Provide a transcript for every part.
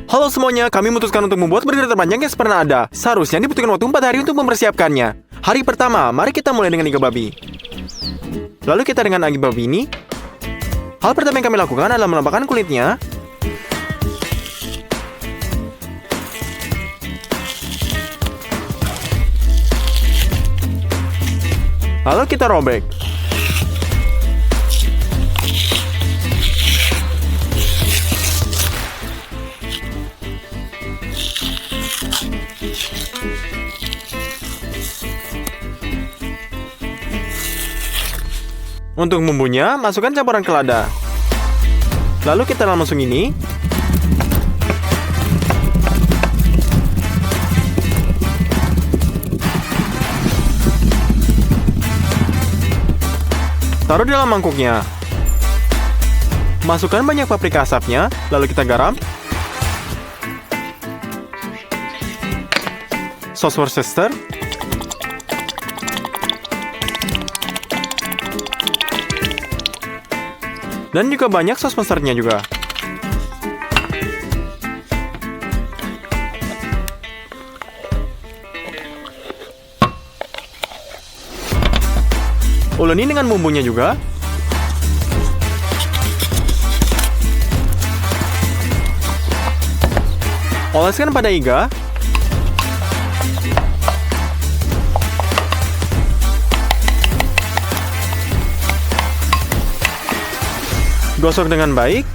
Halo semuanya, kami memutuskan untuk membuat burger terpanjang yang pernah ada. Seharusnya dibutuhkan waktu 4 hari untuk mempersiapkannya. Hari pertama, mari kita mulai dengan iga babi. Lalu kita dengan iga babi ini. Hal pertama yang kami lakukan adalah melambakkan kulitnya. Lalu kita robek. Untuk bumbunya, masukkan campuran ke lada. Lalu kita langsung ini. Taruh di dalam mangkuknya. Masukkan banyak paprika asapnya, lalu kita garam. Sos Worcester. Dan juga banyak sos mustardnya juga. Uleni dengan bumbunya juga. Oleskan pada iga. Gosok dengan baik.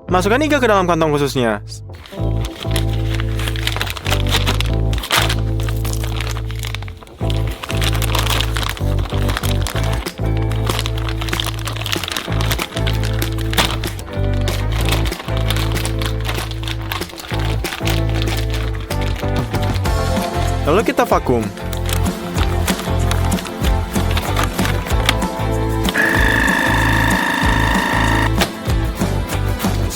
Masukkan iga ke dalam kantong khususnya. Lalu kita vakum.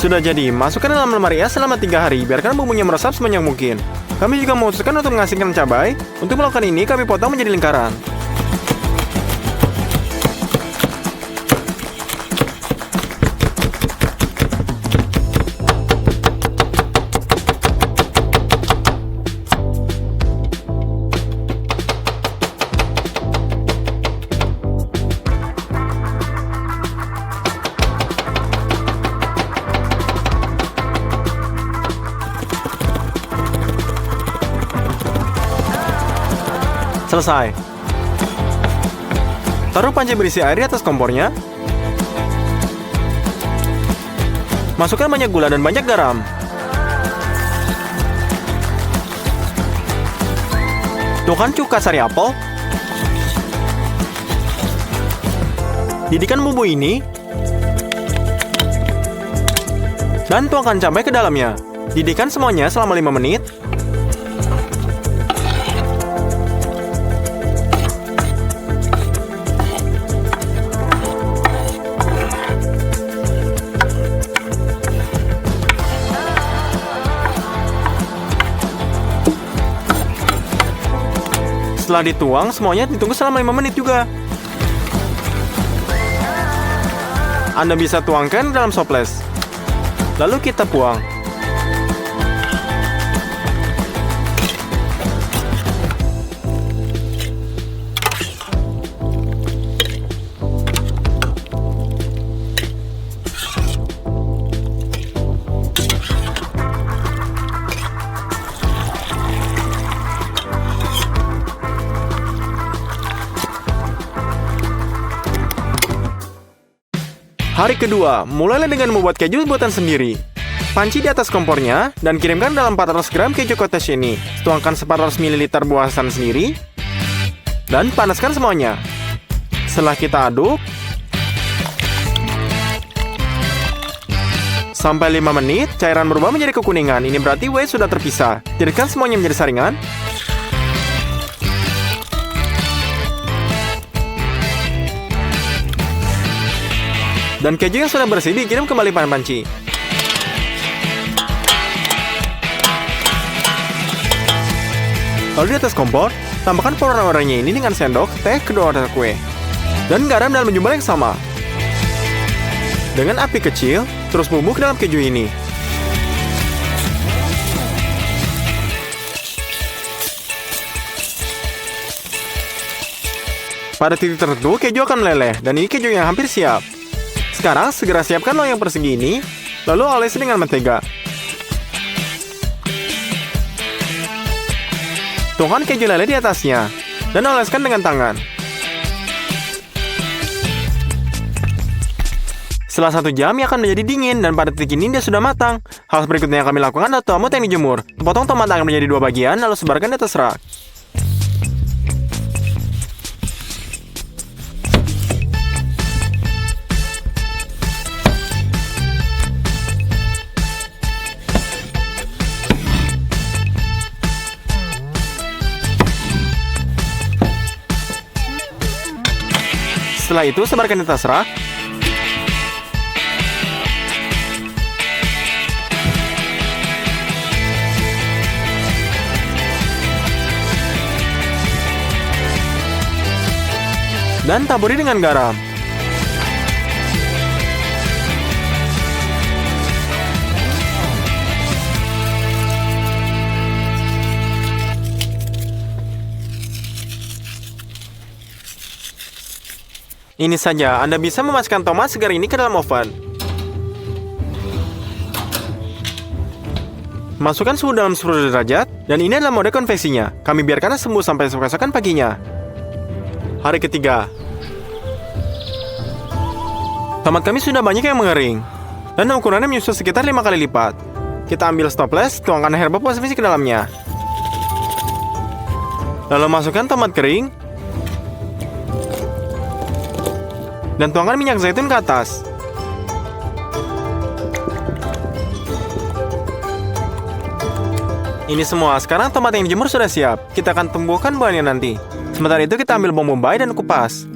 Sudah jadi, masukkan dalam lemari es selama 3 hari, biarkan bumbunya meresap sebanyak mungkin. Kami juga memutuskan untuk mengasingkan cabai. Untuk melakukan ini, kami potong menjadi lingkaran. Selesai. Taruh panci berisi air di atas kompornya. Masukkan banyak gula dan banyak garam. Tuangkan cuka sari apel. Didihkan bumbu ini. Dan tuangkan cabai ke dalamnya. Didihkan semuanya selama 5 menit. Setelah dituang, semuanya ditunggu selama 5 menit juga. Anda bisa tuangkan dalam soples. Lalu kita buang. Hari kedua, mulailah dengan membuat keju buatan sendiri. Panci di atas kompornya dan kirimkan dalam 400 gram keju cottage ini. Tuangkan 400 ml buahan sendiri dan panaskan semuanya. Setelah kita aduk, Sampai 5 menit, cairan berubah menjadi kekuningan. Ini berarti whey sudah terpisah. Tiriskan semuanya menjadi saringan. Dan keju yang sudah bersih dikirim kembali pada panci. Lalu di atas kompor, tambahkan pewarna-warnanya ini dengan sendok teh kedua atas kue. Dan garam dalam jumlah yang sama. Dengan api kecil, terus bubuk dalam keju ini. Pada titik tertentu, keju akan meleleh, dan ini keju yang hampir siap. Sekarang, segera siapkan loyang persegi ini, lalu olesi dengan mentega. Tuangkan keju lele di atasnya, dan oleskan dengan tangan. Setelah 1 jam, ia akan menjadi dingin, dan pada titik ini dia sudah matang. Hal berikutnya yang kami lakukan adalah tomat yang dijemur. Potong tomat akan menjadi 2 bagian, lalu sebarkan di atas rak. Setelah itu, sebarkan di atas rak. Dan taburi dengan garam. Ini saja, Anda bisa memasukkan tomat segar ini ke dalam oven. Masukkan suhu dalam 10 derajat, dan ini adalah mode konveksinya. Kami biarkannya sembuh sampai keesokan paginya. Hari ketiga. Tomat kami sudah banyak yang mengering, dan ukurannya menyusut sekitar 5 kali lipat. Kita ambil stoples, tuangkan herba posisi ke dalamnya. Lalu masukkan tomat kering, dan tuangkan minyak zaitun ke atas. Ini semua, sekarang tomat yang dijemur sudah siap. Kita akan tumbuhkan buahnya nanti. Sementara itu kita ambil bawang bombay dan kupas.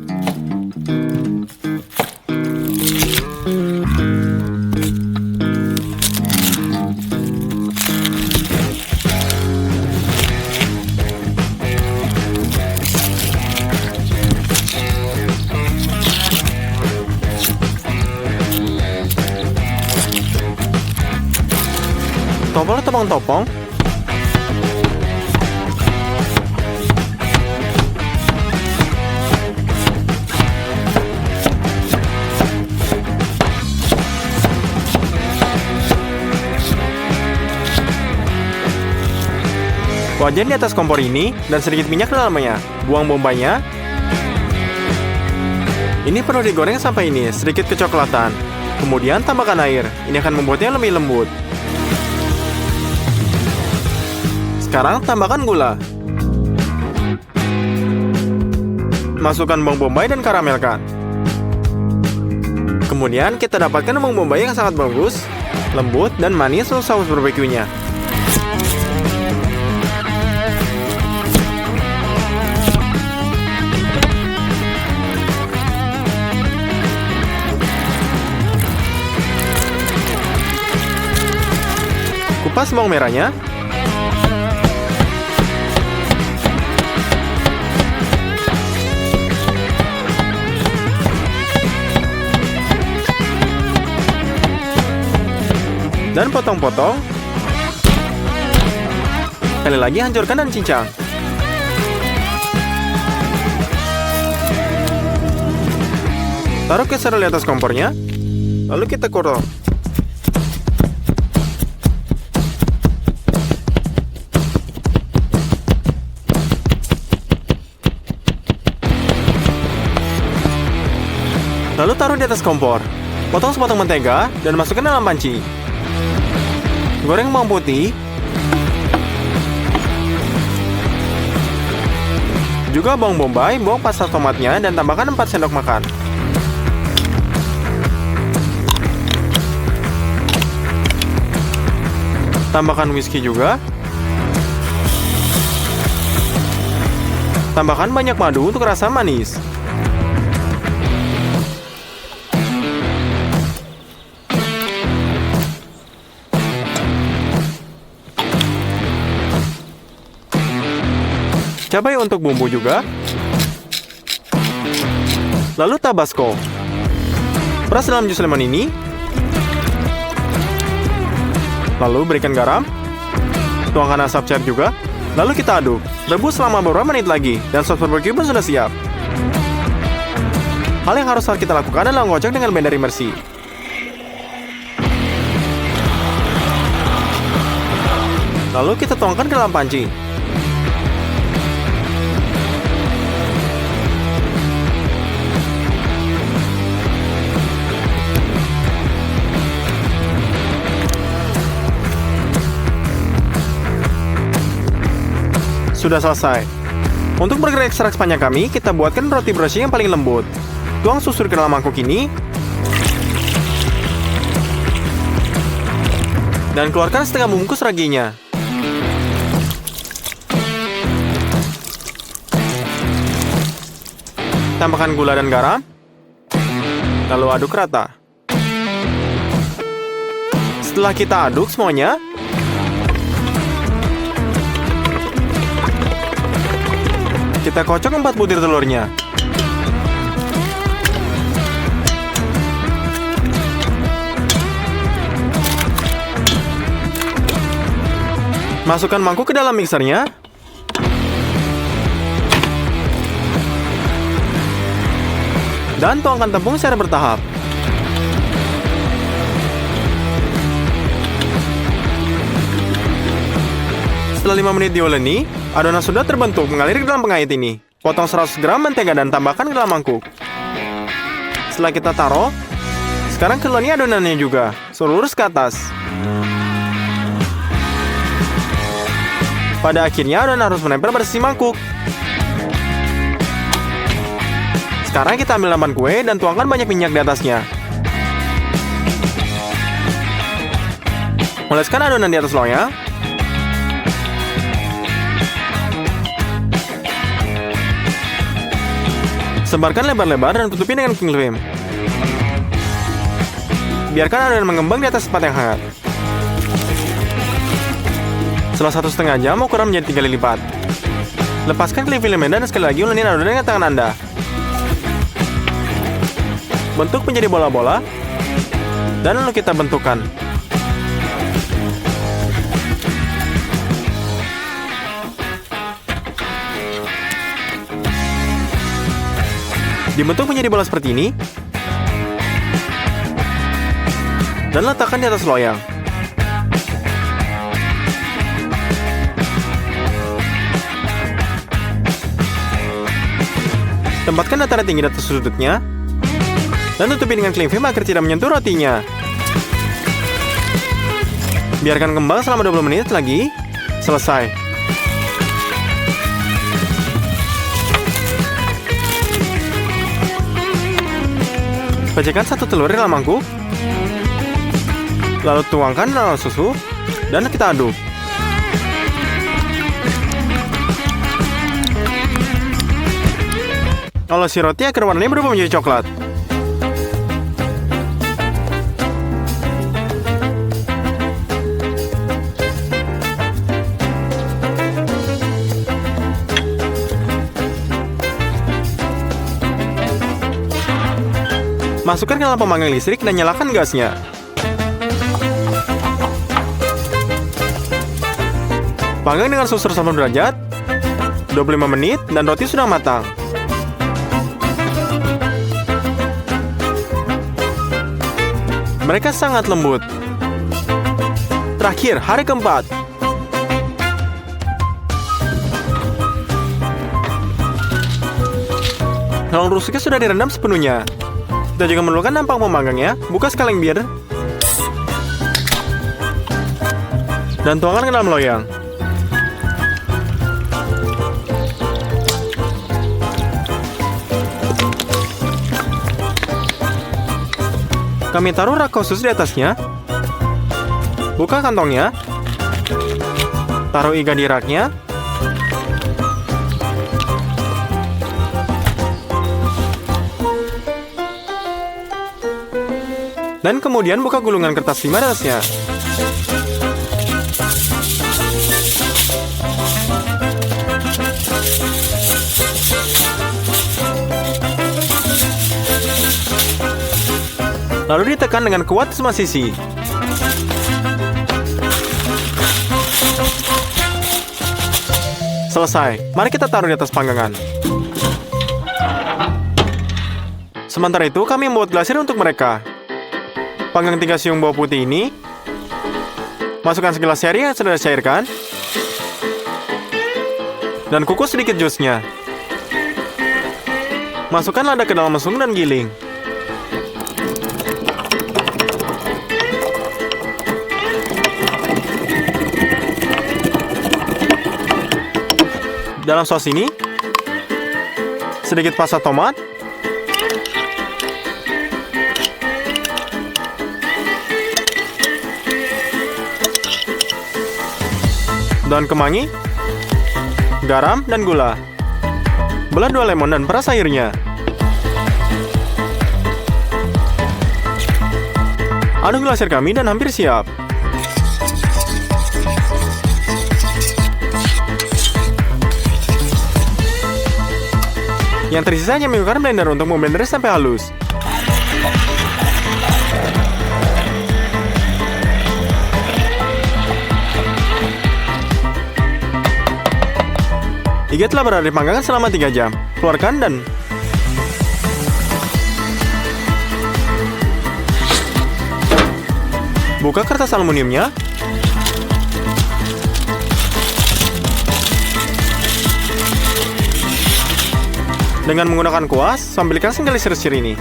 Topong-topong. Wajan di atas kompor ini dan sedikit minyak dalamnya. Buang bombaynya. Ini perlu digoreng sampai ini sedikit kecoklatan. Kemudian tambahkan air. Ini akan membuatnya lebih lembut. Sekarang tambahkan gula. Masukkan bawang bombay dan karamelkan. Kemudian kita dapatkan bawang bombay yang sangat bagus, lembut dan manis untuk saus barbeque-nya. Kupas bawang merahnya. Dan potong-potong. Sekali lagi hancurkan dan cincang. Taruh casserole di atas kompornya. Lalu kita korong. Lalu taruh di atas kompor. Potong sepotong mentega dan masukkan dalam panci. Goreng bawang putih. Juga bawang bombay, bawang pasta tomatnya, dan tambahkan 4 sendok makan. Tambahkan whisky juga. Tambahkan banyak madu untuk rasa manis. Cabai untuk bumbu juga. Lalu tabasco. Peras dalam jus lemon ini. Lalu berikan garam. Tuangkan asap cair juga. Lalu kita aduk. Rebus selama beberapa menit lagi. Dan sos barbecue pun sudah siap. Hal yang harus kita lakukan adalah mengocok dengan blender imersi. Lalu kita tuangkan ke dalam panci. Sudah selesai. Untuk burger ekstra sepanjang kami, kita buatkan roti brioche yang paling lembut. Tuang susu ke dalam mangkuk ini. Dan keluarkan setengah bungkus raginya. Tambahkan gula dan garam. Lalu aduk rata. Setelah kita aduk semuanya, kita kocok 4 butir telurnya. Masukkan mangkuk ke dalam mixernya. Dan tuangkan tepung secara bertahap. Setelah 5 menit diuleni, adonan sudah terbentuk mengalir ke dalam pengait ini. Potong 100 gram mentega dan tambahkan ke dalam mangkuk. Setelah kita taruh, sekarang keleni adonannya juga, suruh lurus ke atas. Pada akhirnya adonan harus menempel pada sisi mangkuk. Sekarang kita ambil nampan kue dan tuangkan banyak minyak di atasnya. Oleskan adonan di atas loyang. Sebarkan lebar-lebar dan tutupi dengan cling film. Biarkan adonan mengembang di atas tempat yang hangat. Setelah 1,5 jam, ukuran menjadi 3 kali lipat. Lepaskan cling filmnya dan sekali lagi uleni adonan dengan tangan Anda. Bentuk menjadi bola-bola. Dan lalu kita bentukkan. Dibentuk menjadi bola seperti ini. Dan letakkan di atas loyang. Tempatkan dataran tinggi di atas sudutnya. Dan tutupi dengan cling film agar tidak menyentuh rotinya. Biarkan kembang selama 20 menit lagi. Selesai. Pecahkan 1 telur di dalam mangkuk. Lalu tuangkan dalam susu. Dan kita aduk. Olesi roti agar warnanya berubah menjadi coklat. Masukkan ke dalam pemanggang listrik dan nyalakan gasnya. Panggang dengan suhu 180 derajat, 25 menit, dan roti sudah matang. Mereka sangat lembut. Terakhir, hari keempat. Tulang rusuknya sudah direndam sepenuhnya. Kita juga memerlukan nampang pemanggangnya. Buka sekaleng bir. Dan tuangkan ke dalam loyang. Kami taruh rak khusus di atasnya. Buka kantongnya. Taruh iga di raknya. Dan kemudian buka gulungan kertas di atasnya. Lalu ditekan dengan kuat semua sisi. Selesai. Mari kita taruh di atas panggangan. Sementara itu, kami membuat glasir untuk mereka. Panggang 3 siung bawang putih ini. Masukkan segelas seri yang sudah dicairkan. Dan kukus sedikit jusnya. Masukkan lada ke dalam mesum dan giling. Dalam sos ini, sedikit pasta tomat, daun kemangi, garam, dan gula. Belah 2 lemon dan peras airnya. Aduk glasir kami dan hampir siap. Yang tersisa hanya menggunakan blender untuk memblender sampai halus. Iga telah berada di panggangan selama 3 jam. Keluarkan dan buka kertas aluminiumnya. Dengan menggunakan kuas, sambilkan glasir ini.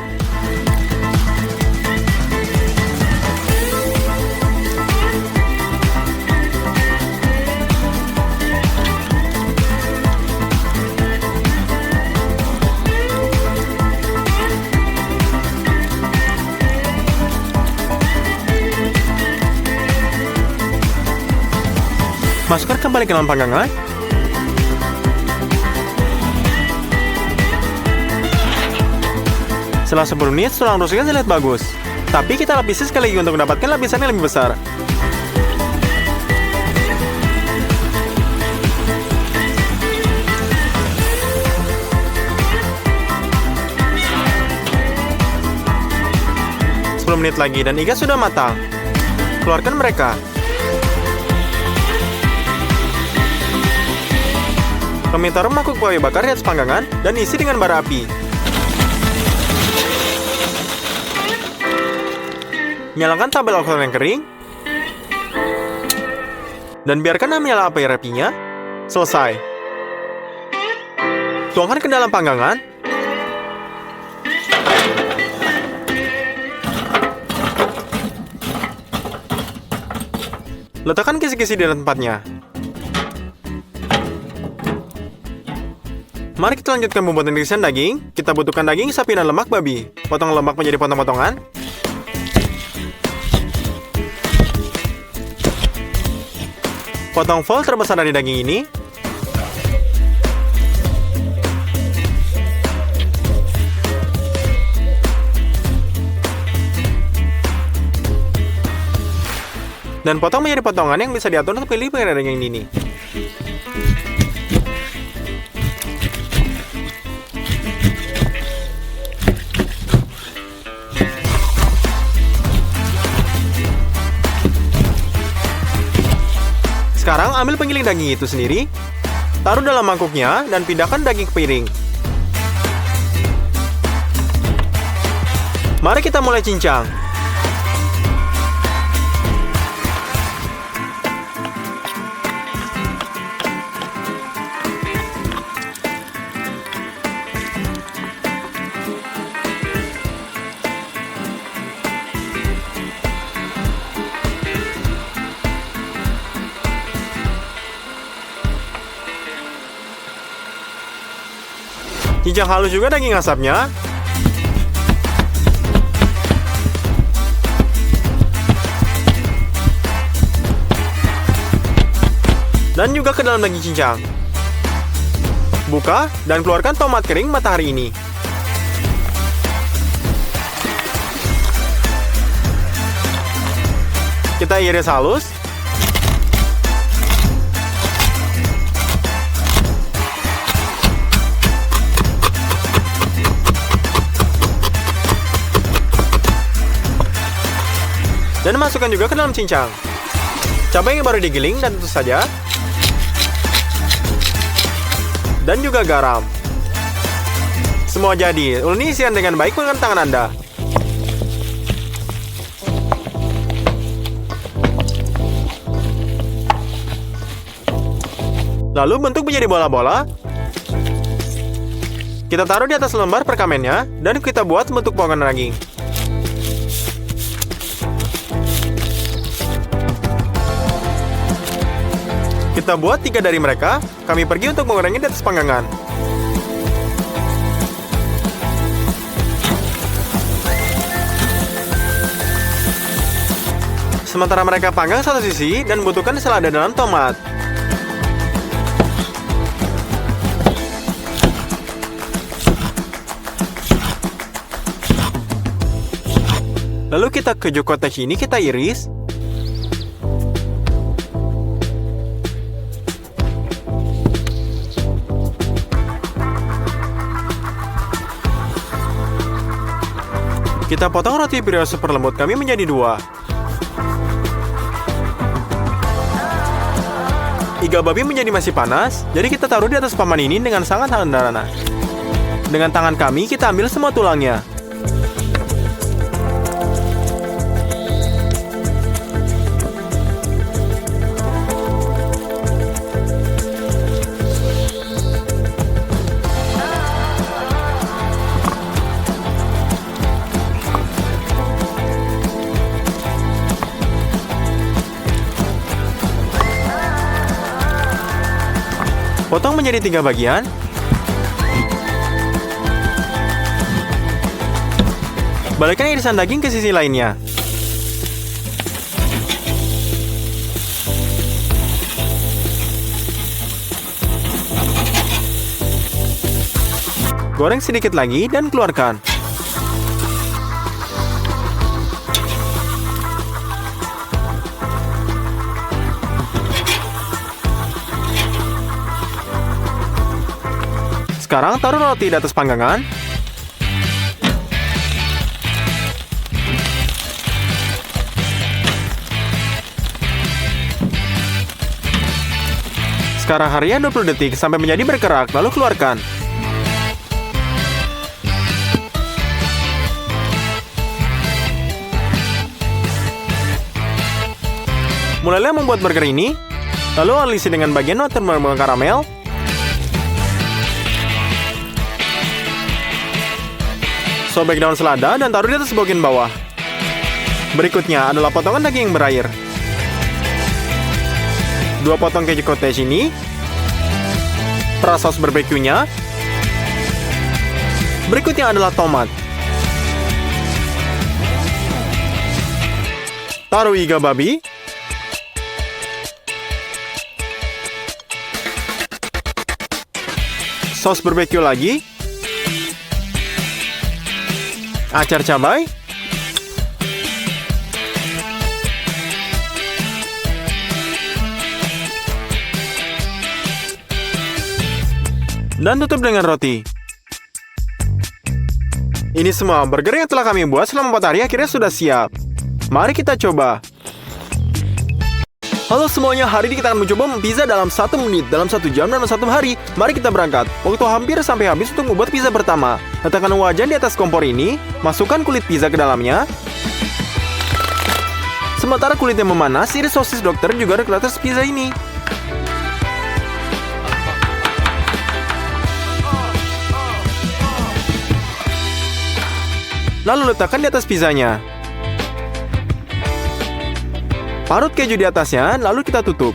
Masukkan kembali ke dalam panggangan. Setelah 10 menit, tulang rusuknya terlihat bagus. Tapi kita lapisi sekali lagi untuk mendapatkan lapisan yang lebih besar. Sepuluh menit lagi dan iga sudah matang. Keluarkan mereka. Kami taruh mangkuk kayu bakar di atas panggangan dan isi dengan bara api. Nyalakan tabel alkohol yang kering. Dan biarkan menyala api rapinya. Selesai. Tuangkan ke dalam panggangan. Letakkan kisi-kisi di tempatnya. Mari kita lanjutkan pembuatan irisan daging. Kita butuhkan daging sapi dan lemak babi. Potong lemak menjadi potong-potongan. Potong vol terbesar dari daging ini. Dan potong menjadi potongan yang bisa diatur untuk pilih pengennya daging ini. Sekarang ambil penggiling daging itu sendiri, taruh dalam mangkuknya dan pindahkan daging ke piring. Mari kita mulai cincang. Cincang halus juga daging asapnya. Dan juga ke dalam daging cincang. Buka dan keluarkan tomat kering matahari ini. Kita iris halus. Dan masukkan juga ke dalam cincang. Cabai yang baru digiling dan tutus saja. Dan juga garam. Semua jadi. Uleni isian dengan baik menggunakan tangan Anda. Lalu bentuk menjadi bola-bola. Kita taruh di atas lembar perkamennya dan kita buat bentuk potongan daging. Kita buat 3 dari mereka. Kami pergi untuk menggorengnya di atas panggangan. Sementara mereka panggang satu sisi dan butuhkan selada dalam tomat. Lalu kita keju cottage ini kita iris. Kita potong roti brioche super lembut kami menjadi 2. Iga babi menjadi masih panas, jadi kita taruh di atas papan ini dengan sangat sederhana. Dengan tangan kami, kita ambil semua tulangnya. Potong menjadi 3 bagian. Balikkan irisan daging ke sisi lainnya. Goreng sedikit lagi dan keluarkan. Sekarang taruh roti di atas panggangan. Sekarang harian 20 detik sampai menjadi berkerak, lalu keluarkan. Mulailah membuat burger ini, lalu alisi dengan bagian watermelon karamel. Sobek daun selada dan taruh di atas bagian bawah. Berikutnya adalah potongan daging yang berair. 2 potong keju cottage ini. Peras saus barbeque-nya. Berikutnya adalah tomat. Taruh iga babi. Saus barbeque lagi. Acar cabai. Dan tutup dengan roti. Ini semua burger yang telah kami buat selama 4 hari akhirnya sudah siap. Mari kita coba. Halo semuanya, hari ini kita akan mencoba pizza dalam 1 menit, dalam 1 jam, dalam 1 hari. Mari kita berangkat. Waktu hampir sampai habis untuk membuat pizza pertama. Letakkan wajan di atas kompor ini, masukkan kulit pizza ke dalamnya. Sementara kulitnya memanas, iris sosis dokter juga ada di atas pizza ini. Lalu letakkan di atas pizzanya. Parut keju di atasnya, lalu kita tutup.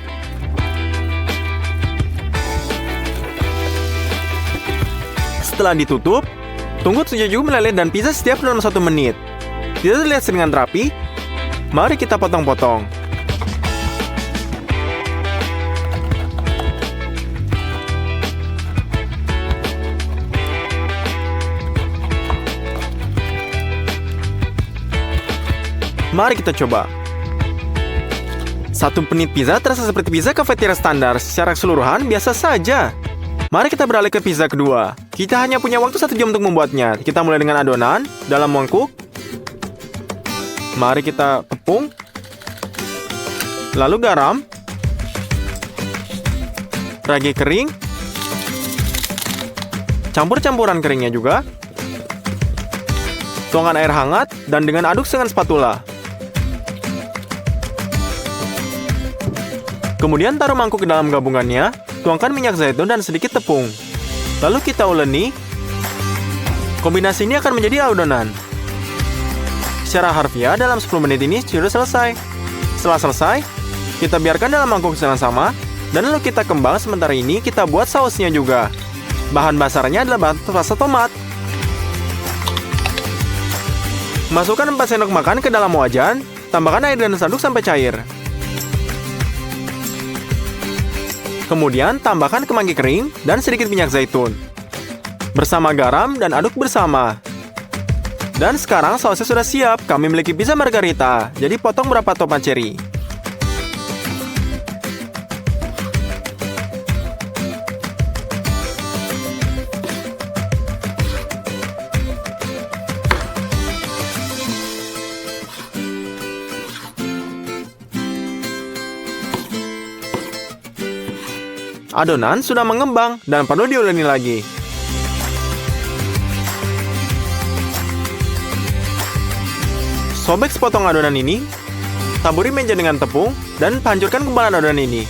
Setelah ditutup, tunggu keju meleleh dan pizza siap dalam 1 menit. Tidak terlihat dengan rapi. Mari kita potong-potong. Mari kita coba. Satu penit pizza terasa seperti pizza kafeteria standar. Secara keseluruhan biasa saja. Mari kita beralih ke pizza kedua. Kita hanya punya waktu 1 jam untuk membuatnya. Kita mulai dengan adonan dalam mangkuk. Mari kita tepung. Lalu garam. Ragi kering. Campur campuran keringnya juga. Tuangkan air hangat dan dengan aduk dengan spatula. Kemudian taruh mangkuk ke dalam gabungannya. Tuangkan minyak zaitun dan sedikit tepung. Lalu kita uleni. Kombinasi ini akan menjadi adonan. Secara harfiah dalam 10 menit ini sudah selesai. Setelah selesai, kita biarkan dalam mangkuk yang sama. Dan lalu kita kembang. Sementara ini kita buat sausnya juga. Bahan dasarnya adalah pasta tomat. Masukkan 4 sendok makan ke dalam wajan. Tambahkan air dan aduk sampai cair. Kemudian tambahkan kemangi kering dan sedikit minyak zaitun. Bersama garam dan aduk bersama. Dan sekarang sausnya sudah siap. Kami memiliki pizza margarita. Jadi potong beberapa tomat cherry. Adonan sudah mengembang dan perlu diuleni lagi. Sobek sepotong adonan ini, taburi meja dengan tepung, dan hancurkan gumpalan adonan ini.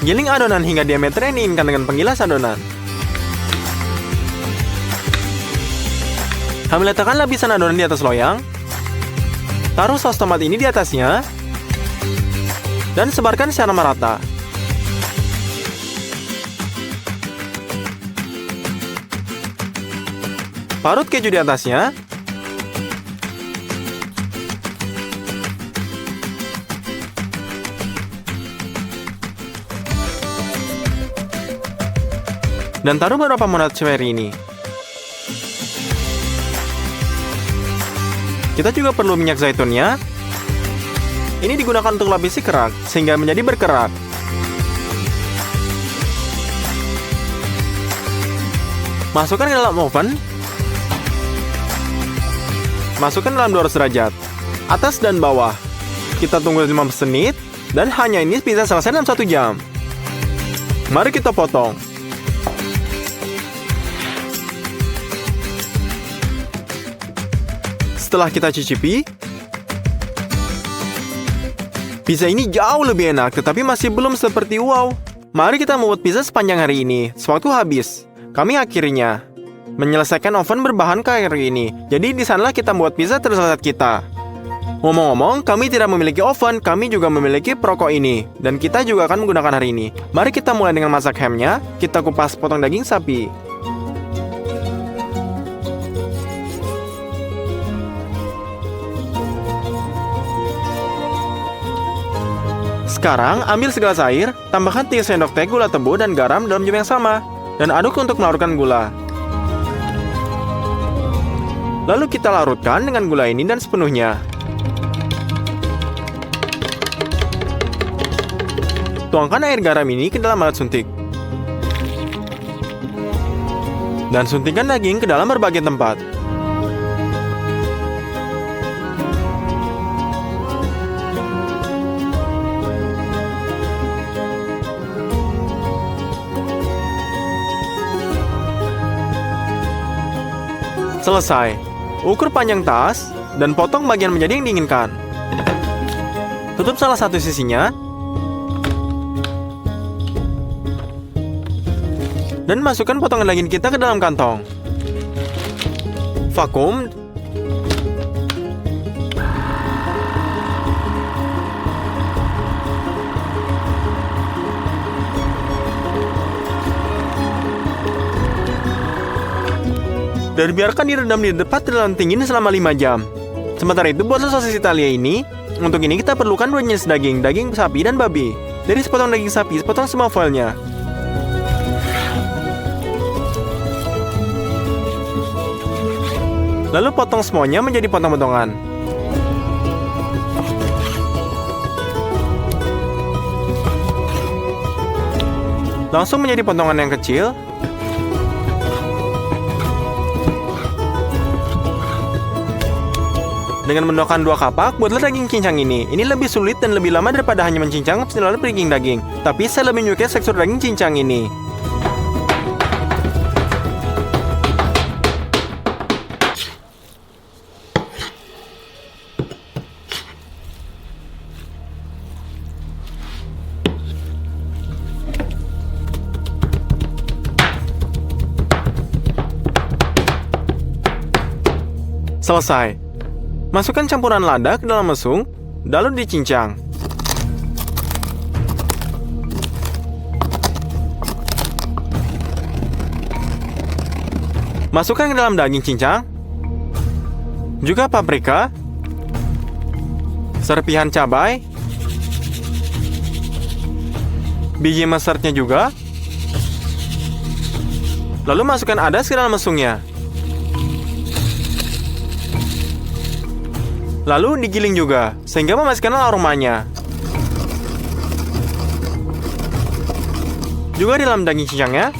Giling adonan hingga diameter yang diinginkan dengan penggilas adonan. Kami letakkan lapisan adonan di atas loyang. Taruh saus tomat ini di atasnya. Dan sebarkan secara merata. Parut keju di atasnya. Dan taruh beberapa mozzarella ini. Kita juga perlu minyak zaitunnya. Ini digunakan untuk lapisi kerak, sehingga menjadi berkerak. Masukkan ke dalam oven. Masukkan dalam 200 derajat. Atas dan bawah. Kita tunggu 15 menit, dan hanya ini bisa selesai dalam 1 jam. Mari kita potong. Setelah kita cicipi, pizza ini jauh lebih enak, tetapi masih belum seperti wow. Mari kita membuat pizza sepanjang hari ini. Sewaktu habis, kami akhirnya menyelesaikan oven berbahan kayu ini. Jadi di sanalah kita membuat pizza tersesat kita. Ngomong-ngomong, kami tidak memiliki oven, kami juga memiliki perokok ini. Dan kita juga akan menggunakan hari ini. Mari kita mulai dengan masak hamnya. Kita kupas potong daging sapi. Sekarang, ambil segelas air, tambahkan 3 sendok teh gula tebu dan garam dalam jumlah yang sama, dan aduk untuk melarutkan gula. Lalu kita larutkan dengan gula ini dan sepenuhnya. Tuangkan air garam ini ke dalam alat suntik. Dan suntikkan daging ke dalam berbagai tempat. Selesai. Ukur panjang tas dan potong bagian menjadi yang diinginkan. Tutup salah satu sisinya. Dan masukkan potongan daging kita ke dalam kantong. Vakum. Dan biarkan direndam di tempat terlalu dingin selama 5 jam. Sementara itu, buat sosis Italia ini, untuk ini kita perlukan 2 jenis daging sapi dan babi. Dari sepotong daging sapi, sepotong semua foilnya. Lalu potong semuanya menjadi potong-potongan. Langsung menjadi potongan yang kecil. Dengan menggunakan 2 kapak, buatlah daging cincang ini. Ini lebih sulit dan lebih lama daripada hanya mencincang melalui breaking daging. Tapi saya lebih menyukai tekstur daging cincang ini. Selesai. Masukkan campuran lada ke dalam mesung, lalu dicincang. Masukkan ke dalam daging cincang, juga paprika, serpihan cabai, biji mustardnya juga. Lalu masukkan adas ke dalam mesungnya. Lalu digiling juga, sehingga memastikan aromanya. Juga di dalam daging cincangnya.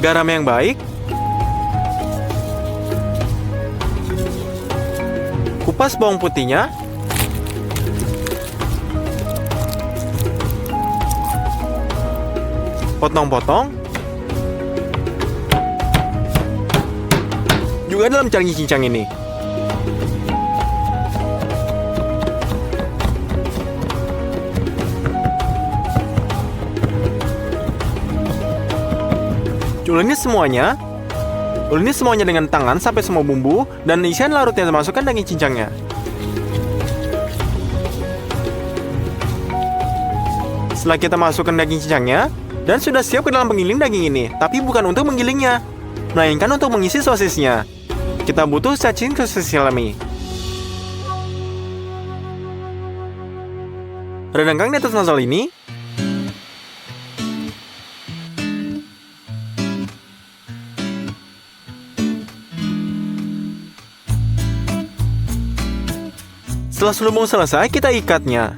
Garam yang baik. Kupas bawang putihnya. Potong-potong. Juga dalam daging cincang ini. Uleni semuanya dengan tangan sampai semua bumbu dan isian larutnya termasukkan daging cincangnya. Setelah kita masukkan daging cincangnya, dan sudah siap ke dalam penggiling daging ini, tapi bukan untuk menggilingnya, melainkan untuk mengisi sosisnya. Kita butuh cacing sosis salami. Redangkan di atas nozzle ini. Setelah selubung selesai, kita ikatnya.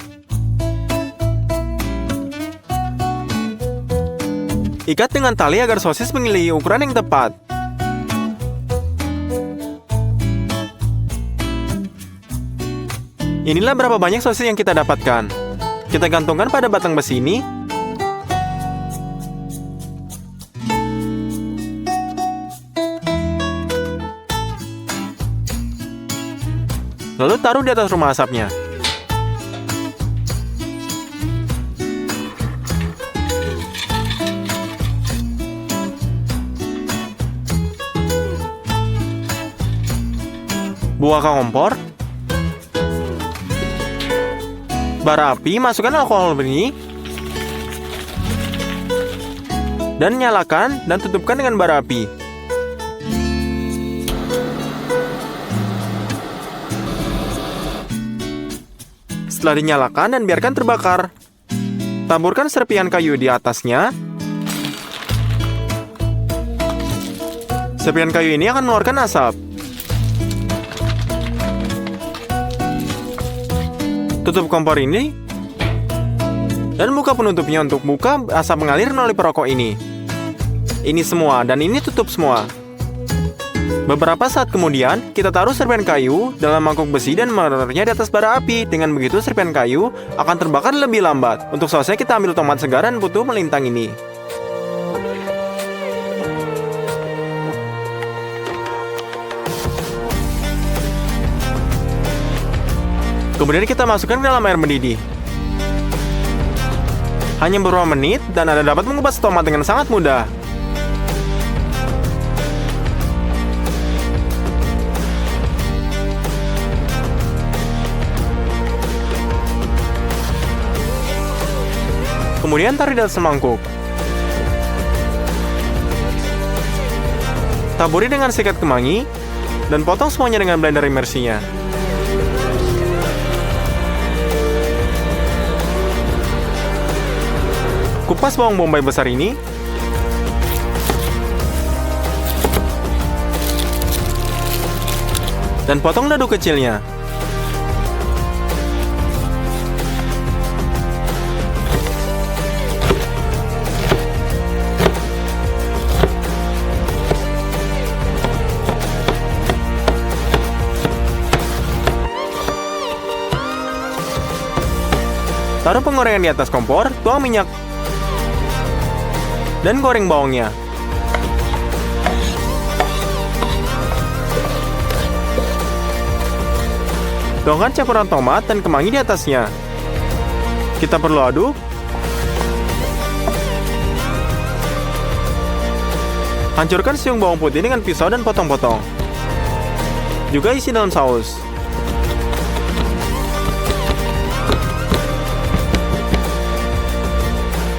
Ikat dengan tali agar sosis memiliki ukuran yang tepat. Inilah berapa banyak sosis yang kita dapatkan. Kita gantungkan pada batang besi ini. Lalu taruh di atas rumah asapnya. Buka kompor. Bara api, masukkan alkohol benih. Dan nyalakan dan tutupkan dengan bara api. Setelah dinyalakan dan biarkan terbakar. Taburkan serpihan kayu di atasnya. Serpihan kayu ini akan mengeluarkan asap. Tutup kompor ini dan buka penutupnya untuk buka asap mengalir melalui perokok ini. Ini semua dan ini tutup semua. Beberapa saat kemudian, kita taruh serpihan kayu dalam mangkuk besi dan menaruhnya di atas bara api. Dengan begitu, serpihan kayu akan terbakar lebih lambat. Untuk sosnya, kita ambil tomat segar dan putu melintang ini. Kemudian kita masukkan ke dalam air mendidih. Hanya beberapa menit dan Anda dapat mengupas tomat dengan sangat mudah. Kemudian taruh di atas mangkuk. Taburi dengan sikat kemangi dan potong semuanya dengan blender imersinya. Kupas bawang bombay besar ini. Dan potong dadu kecilnya. Taruh penggorengan di atas kompor, tuang minyak, dan goreng bawangnya. Tuangkan campuran tomat dan kemangi di atasnya. Kita perlu aduk. Hancurkan siung bawang putih dengan pisau dan potong-potong. Juga isi dalam saus.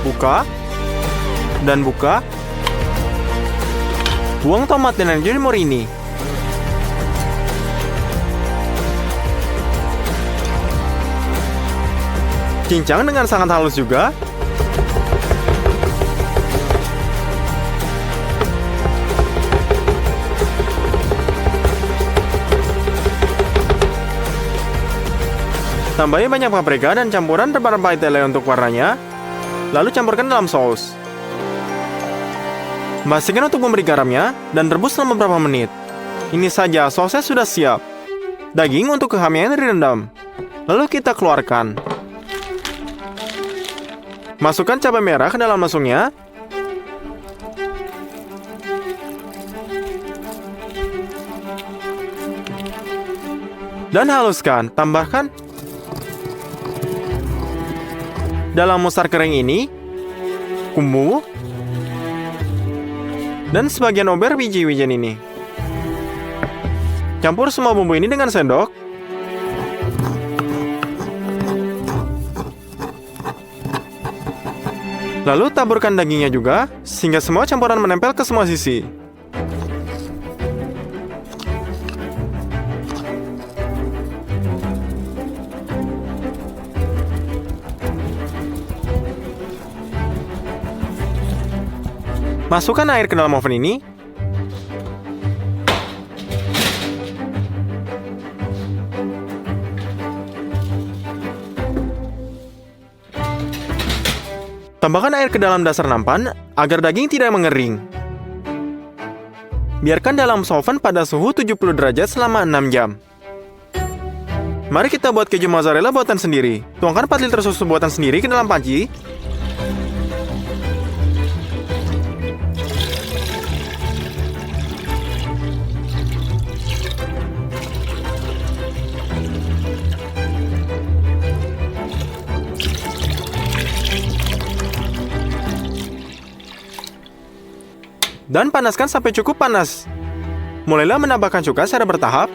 Buka dan buka. Buang tomat dan jamur ini. Cincang dengan sangat halus juga. Tambahi banyak paprika dan campuran rempah-rempah Italia untuk warnanya. Lalu campurkan dalam saus. Pastikan untuk memberi garamnya dan rebus selama beberapa menit. Ini saja, sausnya sudah siap. Daging untuk kehamilan direndam. Lalu kita keluarkan. Masukkan cabai merah ke dalam lasungnya. Dan haluskan, tambahkan dalam mustar kering ini bumbu dan sebagian ober biji-bijian ini. Campur semua bumbu ini dengan sendok. Lalu taburkan dagingnya juga sehingga semua campuran menempel ke semua sisi. Masukkan air ke dalam oven ini. Tambahkan air ke dalam dasar nampan agar daging tidak mengering. Biarkan dalam oven pada suhu 70 derajat selama 6 jam. Mari kita buat keju mozzarella buatan sendiri. Tuangkan 4 liter susu buatan sendiri ke dalam panci. Dan panaskan sampai cukup panas. Mulailah menambahkan cuka secara bertahap.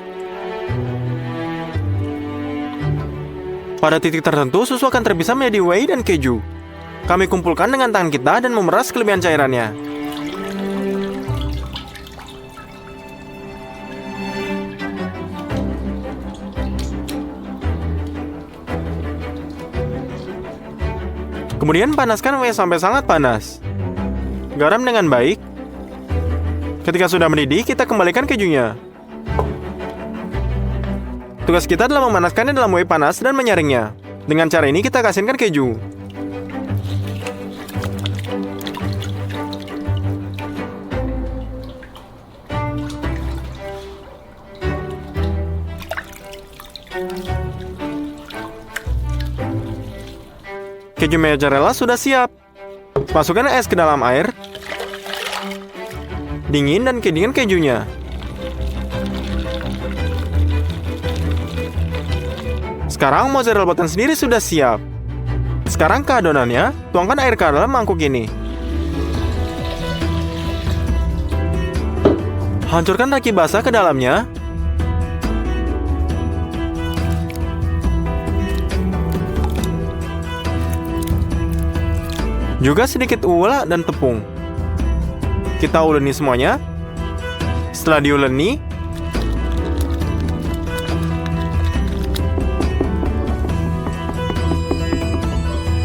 Pada titik tertentu, susu akan terpisah menjadi whey dan keju. Kami kumpulkan dengan tangan kita dan memeras kelebihan cairannya. Kemudian panaskan whey sampai sangat panas. Garam dengan baik. Ketika sudah mendidih, kita kembalikan kejunya. Tugas kita adalah memanaskannya dalam whey panas dan menyaringnya. Dengan cara ini kita asinkan keju. Keju mozzarella sudah siap. Masukkan es ke dalam air. Dingin dan keringkan kejunya. Sekarang mozzarella buatan sendiri sudah siap. Sekarang ke adonannya, tuangkan air ke dalam mangkuk ini. Hancurkan ragi basah ke dalamnya. Juga sedikit ula dan tepung. Kita uleni semuanya. Setelah diuleni,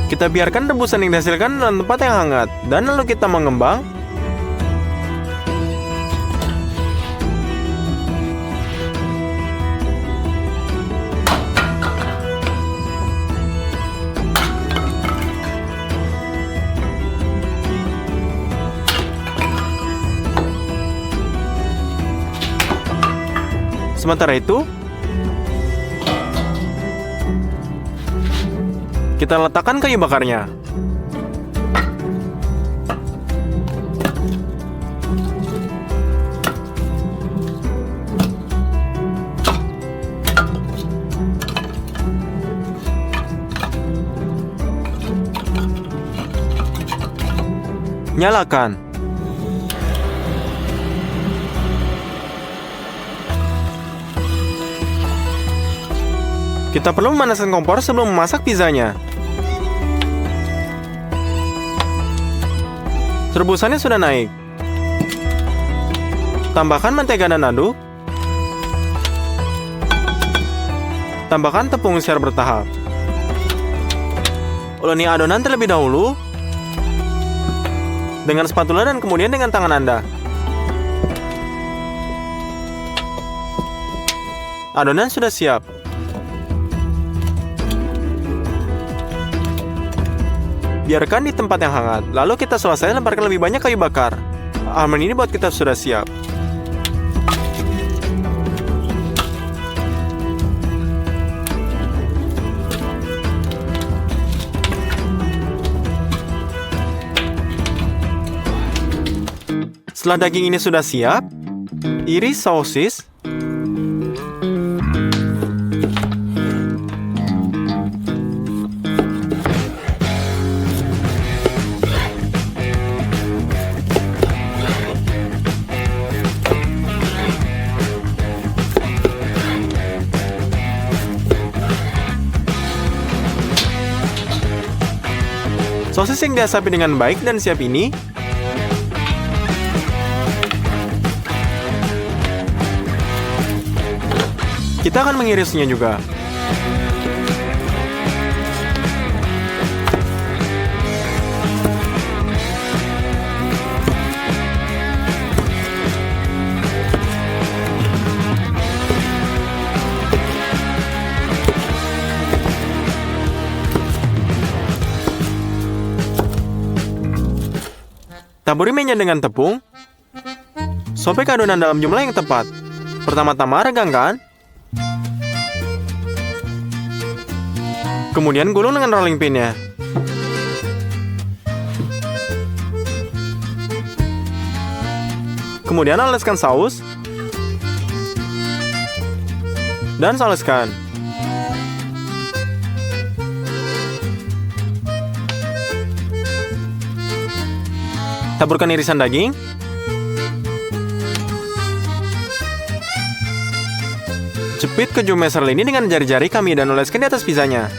kita biarkan rebusan yang dihasilkan dalam tempat yang hangat. Dan lalu kita mengembang. Sementara itu, kita letakkan kayu bakarnya. Nyalakan. Kita perlu memanaskan kompor sebelum memasak pizzanya. Rebusannya sudah naik. Tambahkan mentega dan aduk. Tambahkan tepung secara bertahap. Uleni adonan terlebih dahulu dengan spatula dan kemudian dengan tangan Anda. Adonan sudah siap. Biarkan di tempat yang hangat, lalu kita selesai lemparkan lebih banyak kayu bakar. Almond ini buat kita sudah siap. Setelah daging ini sudah siap, iris sosis, sosis yang diasapi dengan baik dan siap ini kita akan mengirisnya juga. Taburi minyak dengan tepung. Sobek adonan dalam jumlah yang tepat. Pertama-tama regangkan. Kemudian gulung dengan rolling pin-nya. Kemudian oleskan saus. Dan oleskan. Taburkan irisan daging. Jepit keju mozzarella ini dengan jari-jari kami dan oleskan di atas pizzanya.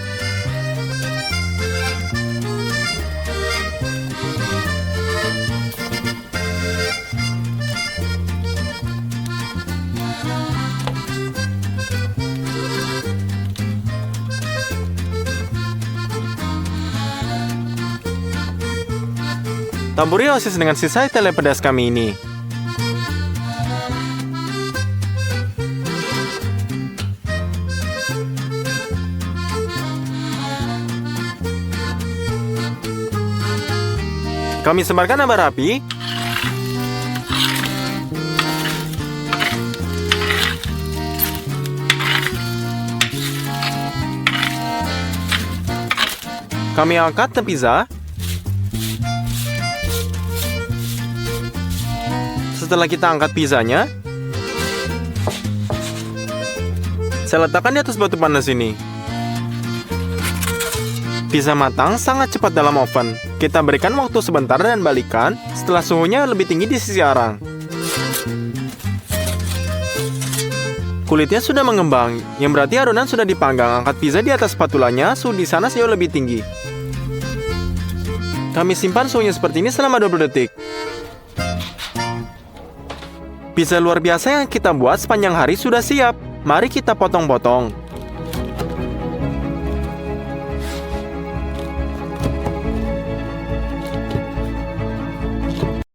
Taburi sosis dengan sisa tele pedas kami ini. Kami sebarkan bara api. Kami angkat ke pizza. Setelah kita angkat pizzanya, saya letakkan di atas batu panas ini. Pizza matang sangat cepat dalam oven. Kita berikan waktu sebentar dan balikan setelah suhunya lebih tinggi di sisi arang. Kulitnya sudah mengembang, yang berarti adonan sudah dipanggang. Angkat pizza di atas spatulanya, suhu di sana jauh lebih tinggi. Kami simpan suhunya seperti ini selama 20 detik. Pizza luar biasa yang kita buat sepanjang hari sudah siap. Mari kita potong-potong.